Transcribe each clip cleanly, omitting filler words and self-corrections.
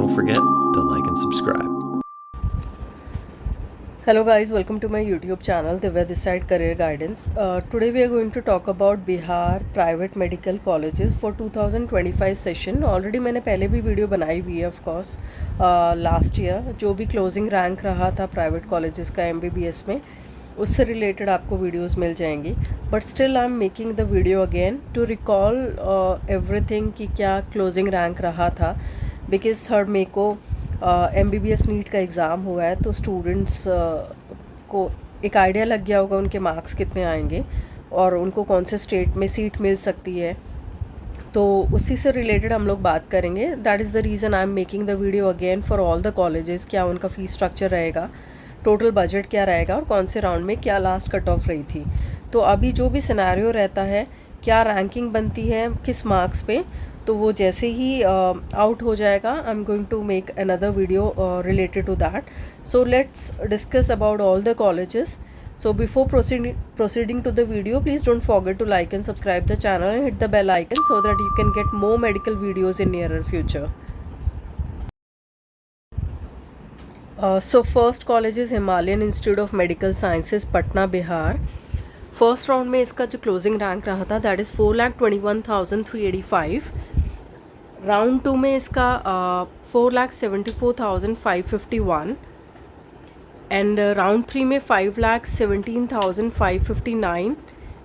don't forget to like and subscribe. Hello guys, welcome to my YouTube channel Divya this side Career Guidance. Today we are going to talk about Bihar private medical colleges for 2025 session. Already मैंने पहले भी video बनाई हुई है of course last year जो भी closing rank रहा था प्राइवेट कॉलेजेस का MBBS में उससे रिलेटेड आपको वीडियोस मिल जाएंगी. But still I am making the video again to recall everything कि क्या क्लोजिंग रैंक रहा था बिकॉज 3 मई को MBBS नीट का एग्ज़ाम हुआ है तो स्टूडेंट्स को एक आइडिया लग गया होगा उनके मार्क्स कितने आएंगे और उनको कौन से स्टेट में सीट मिल सकती है. तो उसी से रिलेटेड हम लोग बात करेंगे. That is the reason I am making the video again for all the colleges. क्या उनका फ़ीस स्ट्रक्चर रहेगा, टोटल बजट क्या रहेगा और कौन से राउंड में क्या लास्ट कट ऑफ रही थी. तो अभी जो भी सिनेरियो रहता है, क्या रैंकिंग बनती है किस मार्क्स पे, तो वो जैसे ही आउट हो जाएगा I am going to make another video related to that. So let's discuss about all the colleges. So before proceeding to the video, please don't forget to like and subscribe the channel and hit the bell icon so that you can get more medical videos in nearer future. So first college is Himalayan Institute of Medical Sciences, Patna, Bihar. First round में इसका जो closing rank रहा था that is 4,21,385. Round 2 में इसका 4,74,551 and round 3 में 5,17,559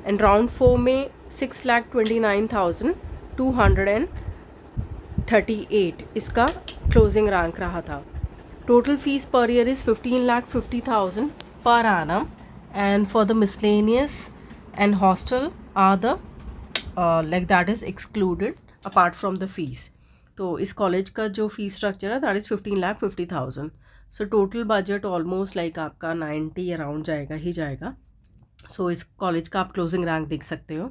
and round 4 में 6,29,238 इसका क्लोजिंग रैंक रहा था. Total fees per year is 15,50,000 per annum. And for the miscellaneous and hostel are the like that is excluded apart from the fees. तो इस college का जो फीस स्ट्रक्चर है that is 15,50,000. So total budget almost like आपका 90 around जाएगा ही जाएगा. सो इस college का आप क्लोजिंग रैंक देख सकते हो.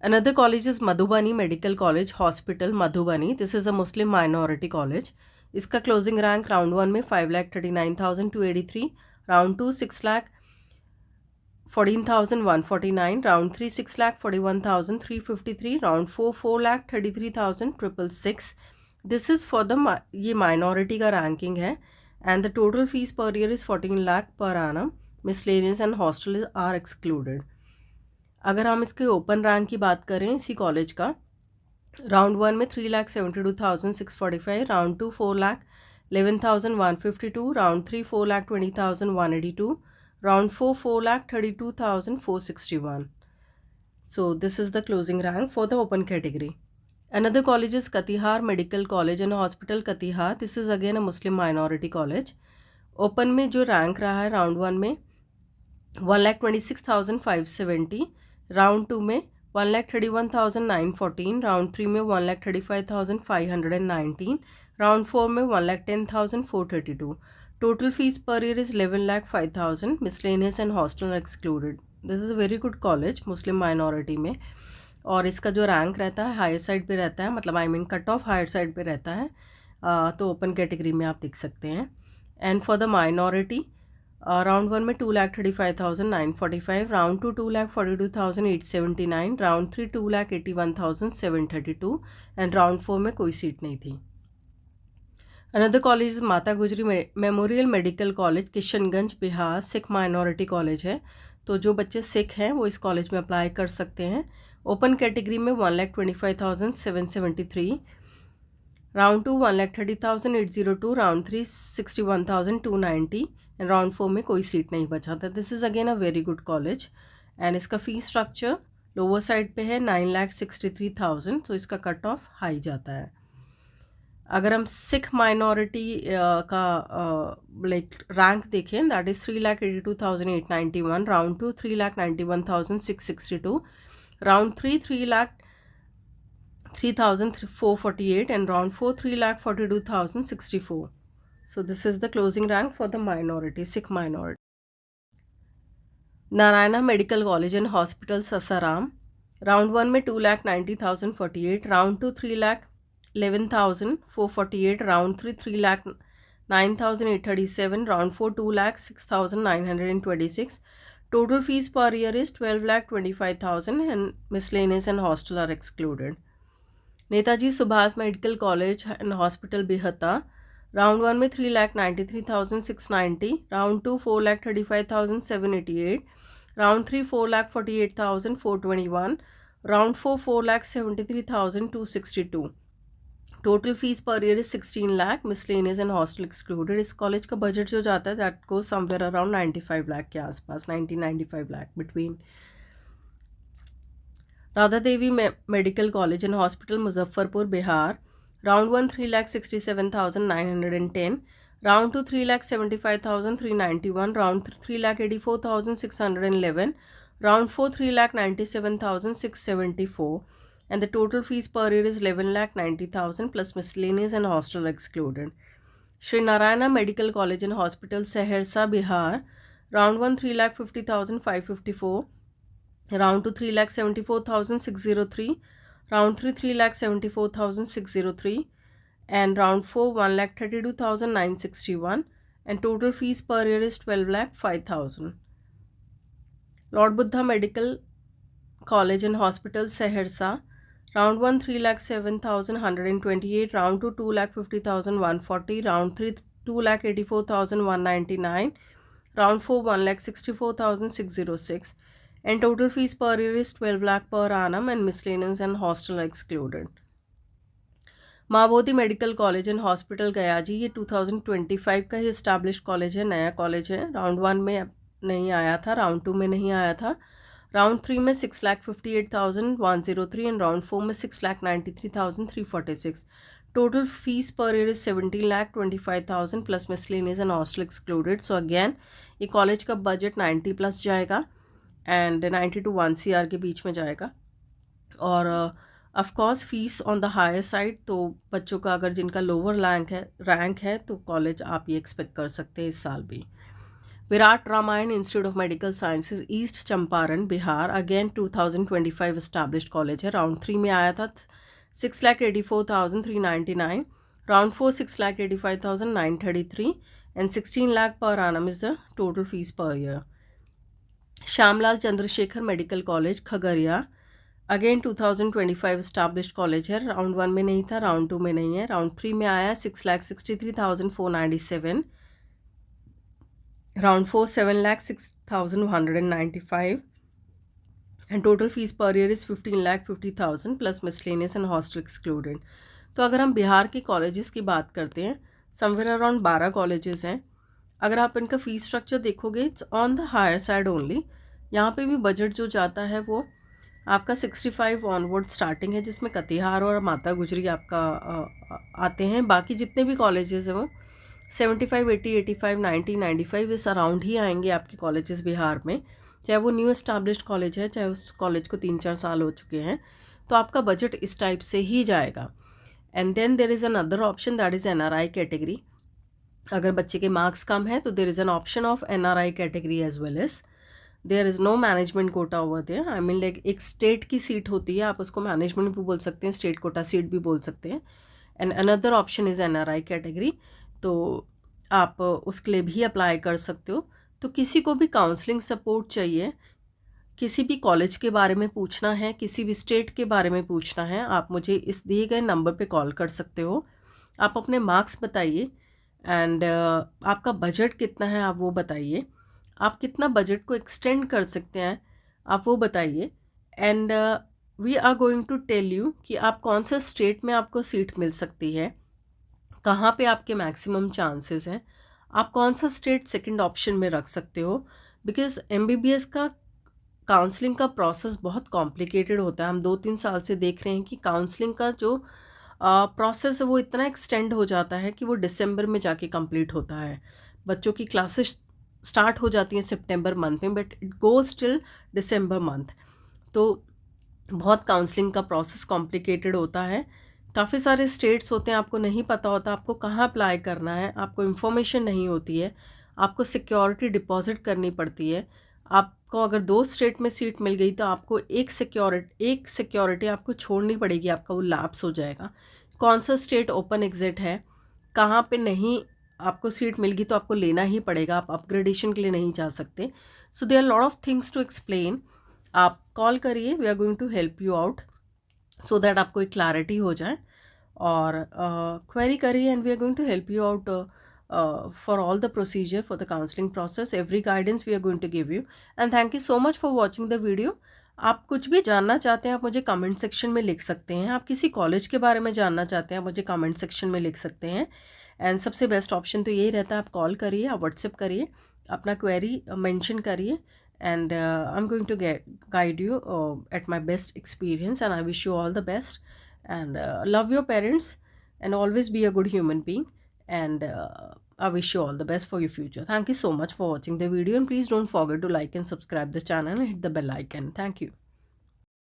Another college is Madhubani medical college hospital Madhubani. This is a Muslim minority college. इसका क्लोजिंग रैंक राउंड 1 में 5,39,283, round 2 6,14,149, round 3 6,41,353, round 4 4,33,666. This is for the ये माइनॉरिटी का रैंकिंग है and the total fees per year is 14 lakh per annum. Miscellaneous and hostel are excluded. अगर हम इसके open rank की बात करें इसी कॉलेज का, राउंड 1 में 3,72,645, round 2 4,11,152, round 3 4,20,182, round 4 4,32,461. So this is the closing rank for the open category. Another college is Katihar Medical College and Hospital Katihar. This is again a Muslim minority college. Open में जो rank रहा है round 1 में 1,26,570, round 2 में 1,31,914, round 3 में 1,35,519, round 4 में 1,10,432. Total fees per year is 11,05,000. Miscellaneous and hostel excluded. This is a very good college Muslim minority में. और इसका जो रैंक रहता है हायर साइड पे रहता है, मतलब I mean cut off higher side पे रहता है. तो ओपन कैटेगरी में आप देख सकते हैं. And for the minority round 1 में 2,35,945, राउंड 2 2,42,879, राउंड 3 2,81,732 एंड राउंड 4 में कोई सीट नहीं थी. अनदर कॉलेज इज़ माता गुजरी memorial medical college Kishanganj Bihar. Sikh minority college है, तो जो बच्चे सिख हैं वो इस कॉलेज में अप्लाई कर सकते हैं. ओपन कैटेगरी में 1,25,773, राउंड 2 1,30,802, राउंड 3 61,290 एंड राउंड 4 में कोई सीट नहीं बचा था. This is again a very good college and इसका फ़ीस स्ट्रक्चर लोअर साइड पे है 9,63,000. तो इसका कट ऑफ हाई जाता है. अगर हम सिख माइनॉरिटी का लाइक रैंक देखें that is 3,82,891, round 2 3,91,662, round 3 3,03,448 and round 4 3,42,064. So this is the closing rank for the minority Sikh minority. Narayana medical college and hospital Sasaram. Round 1 में 2,90,048, round 2 3,11,448, round 3 3,09,837, round 4 2,06,926. Total fees per year is 12,25,000 and miscellaneous and hostel are excluded. Netaji Subhash medical college and hospital बेहता, round 1 में 3,93,690, round 2 4,35,788, round 3 4,48,421, round 4 4,73,262. Total fees per year is 16 lakh, miscellaneous and hostel excluded. इस college का budget जो जाता है that goes somewhere around 95 lakh के आसपास, 90-95 lakh between. Radha Devi medical college and hospital Muzaffarpur Bihar, round 1 3,67,910, round 2 3,75,391, round 3,84,611, round 4 3,97,674, and the total fees per year is 11,90,000 plus miscellaneous and hostel excluded. Shri Narayana Medical College and Hospital Saharsa Bihar, round 1 3,50,554, round 2 3,74,603, round 3 3,74,603, and round 4 1,32,961, and total fees per year is 12,05,000. Lord Buddha Medical College and Hospital Saharsa, round 1 3,07,128, round 2 2,50,140, round 3 2,84,199, round 4 1,64,606, and total fees per year is 12 lakh per annum and miscellaneous and hostel excluded. माँ medical college and hospital गया जी, ये 2025 का ही establish college है, नया college है. Round 1 में नहीं आया था, राउंड 2 में नहीं आया था, राउंड 3 में 6,58,103 एंड राउंड 4 में 6,93,346. Total fees per year is 17,25,000 plus miscellaneous and hostel excluded. So again ये कॉलेज का बजट 90 प्लस जाएगा एंड 90 to 1 CR के बीच में जाएगा. और of course fees on the higher side, तो बच्चों का अगर जिनका लोअर रैंक है तो कॉलेज आप ये एक्सपेक्ट कर सकते हैं इस साल भी. Virat Ramayan institute of medical sciences east Champaran Bihar, again 2025 established college है. राउंड 3 में आया था 6,84,399, round 4 6,85,933 and 16 lakh per annum is the total fees per year. Shyamlal Chandrashekhar medical college Khagaria, again 2025 established college है. राउंड 1 में नहीं था, राउंड 2 में नहीं है, राउंड 3 में आया 6,63,497, round 4 7,06,195, and total fees per year is 15,50,000 plus miscellaneous and hostel excluded. तो अगर हम बिहार के कॉलेजेस की बात करते हैं, समवेयर अराउंड 12 कॉलेजेस हैं. अगर आप इनका फ़ीस स्ट्रक्चर देखोगे it's on the higher side only. यहाँ पे भी बजट जो जाता है वो आपका 65 ऑनवर्ड स्टार्टिंग है, जिसमें कटिहार और माता गुजरी आपका आते हैं. बाकी जितने भी कॉलेजेस हैं वो 75, 80, 85, 90, 95 इस अराउंड ही आएंगे आपके कॉलेजेस बिहार में. चाहे वो न्यू एस्टैब्लिश्ड कॉलेज है, चाहे उस कॉलेज को 3-4 साल हो चुके हैं, तो आपका बजट इस टाइप से ही जाएगा. And then there is another option that is NRI category. अगर बच्चे के मार्क्स कम है तो there is an option of NRI category as well as. There is no management quota over there. I mean like एक state की seat होती है, आप उसको मैनेजमेंट भी बोल सकते हैं, स्टेट कोटा सीट भी बोल सकते हैं. And another option is NRI category, तो आप उसके लिए भी अप्लाई कर सकते हो. तो किसी को भी काउंसलिंग सपोर्ट चाहिए, किसी भी कॉलेज के बारे में पूछना है, किसी भी स्टेट के बारे में पूछना है, आप मुझे इस दिए गए नंबर पे कॉल कर सकते हो. आप अपने मार्क्स बताइए एंड आपका बजट कितना है आप वो बताइए, आप कितना बजट को एक्सटेंड कर सकते हैं आप वो बताइए. And we are going to tell you कि आप कौन सा स्टेट में आपको सीट मिल सकती है, कहाँ पे आपके मैक्सिमम चांसेस हैं, आप कौन सा स्टेट सेकंड ऑप्शन में रख सकते हो. बिकॉज MBBS का काउंसलिंग का प्रोसेस बहुत कॉम्प्लिकेटेड होता है. हम 2-3 साल से देख रहे हैं कि काउंसलिंग का जो प्रोसेस है वो इतना एक्सटेंड हो जाता है कि वो दिसंबर में जाके कंप्लीट होता है. बच्चों की क्लासेस स्टार्ट हो जाती हैं सितंबर मंथ में, but it goes till December month. तो बहुत काउंसलिंग का प्रोसेस कॉम्प्लिकेटेड होता है. काफ़ी सारे स्टेट्स होते हैं, आपको नहीं पता होता आपको कहाँ अप्लाई करना है, आपको इन्फॉर्मेशन नहीं होती है, आपको सिक्योरिटी डिपॉजिट करनी पड़ती है. आपको अगर 2 स्टेट में सीट मिल गई तो आपको एक सिक्योरिटी आपको छोड़नी पड़ेगी, आपका वो लैप्स हो जाएगा. कौन सा स्टेट ओपन एग्जिट है, कहाँ पे नहीं आपको सीट मिल गई तो आपको लेना ही पड़ेगा, आप अपग्रेडेशन के लिए नहीं जा सकते. So there are lot of things to explain. आप कॉल करिए, we are going to help you out. So that आपको एक क्लैरिटी हो जाए। और क्वेरी करिए and we are going to help you out for all the procedure for the counselling process. Every guidance we are going to give you and thank you so much for watching the video. आप कुछ भी जानना चाहते हैं आप मुझे comment section में लिख सकते हैं। आप किसी कॉलेज के बारे में जानना चाहते हैं आप मुझे कमेंट सेक्शन में लिख सकते हैं। एंड सबसे बेस्ट ऑप्शन तो यही रहता है, आप कॉल करिए, आप व्हाट्सएप करिए, अपना क्वेरी मेंशन करिए, and I'm going to guide you at my best experience, and I wish you all the best, and love your parents and always be a good human being, and I wish you all the best for your future. Thank you so much for watching the video, and please don't forget to like and subscribe the channel and hit the bell icon. Thank you.